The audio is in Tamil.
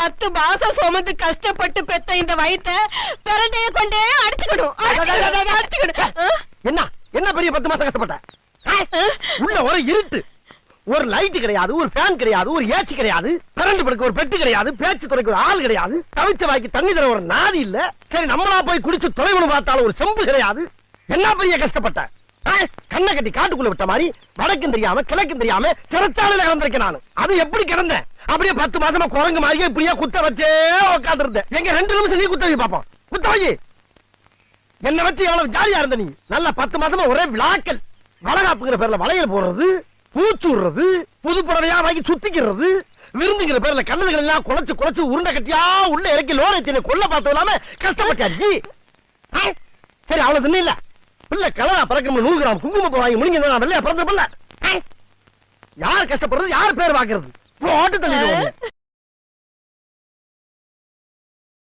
10 மாசம் சுமந்து கஷ்டப்பட்டு பெத்த இந்த வயித்தை பிரண்டைய கொண்டே அடிச்சுக்கணும். என்ன என்ன பெரிய 10 மாசம் கஷ்டப்பட்ட? உள்ள ஒரு இருட்டு, ஒரு லைட் கிடையாது, ஒரு ஃபேன் கிடையாது, ஒரு ஏசி கிடையாது, கரண்ட் படுக்க ஒரு பெட்டு கிடையாது, பேச்சு துறைக்கு ஒரு ஆள் கிடையாது, தவிச்ச வாய்க்கு தண்ணி தர ஒரு நாதி இல்ல. சரி நம்மளா போய் குடிச்சு தொலைவனு பார்த்தாலும் ஒரு செம்பு கிடையாது. என்ன பெரிய கஷ்டப்பட்ட? கண்ணை கட்டி காட்டுக்குள்ள விட்ட மாதிரி வடக்கும் தெரியாம கிழக்கும் தெரியாம சிறைச்சாலையில கிடந்திருக்கேன் நான். அது எப்படி கிடந்தேன்? அப்படியே 10 மாசமா குரங்கு மாதிரியே இப்படியே குத்த வச்சே உட்கார்ந்து இருந்தேன். எங்க 2 நிமிஷம் நீ குத்த வை பாப்போம். குத்த வை. என்ன வச்சு எவ்வளவு ஜாலியா இருந்த நீ? நல்ல 10 மாசமா ஒரே விளாக்கல். வளகாப்புங்கிற பேர்ல வளையல் போடுறது, பூச்சுடுறது, புது புடவையா வாங்கி சுத்திக்கிறது, விருந்துங்கிற பேர்ல கண்ணதுகள் எல்லாம் குழைச்சு குழைச்சு உருண்டை கட்டியா உள்ள இறக்கி லோரத்தின கொல்ல பார்த்தது இல்லாம கஷ்டப்பட்டாச்சு. சரி அவ்வளவு தின்னு இல்ல பிள்ளை கலரா பறக்கணும் 100 கிராம் குங்குமம் வாங்கி முடிங்க நான் வெள்ளையா பிறந்த பிள்ளை. யார் கஷ்டப்படுறது, யார் பேர் பாக்குறது? போட்டு தள்ளி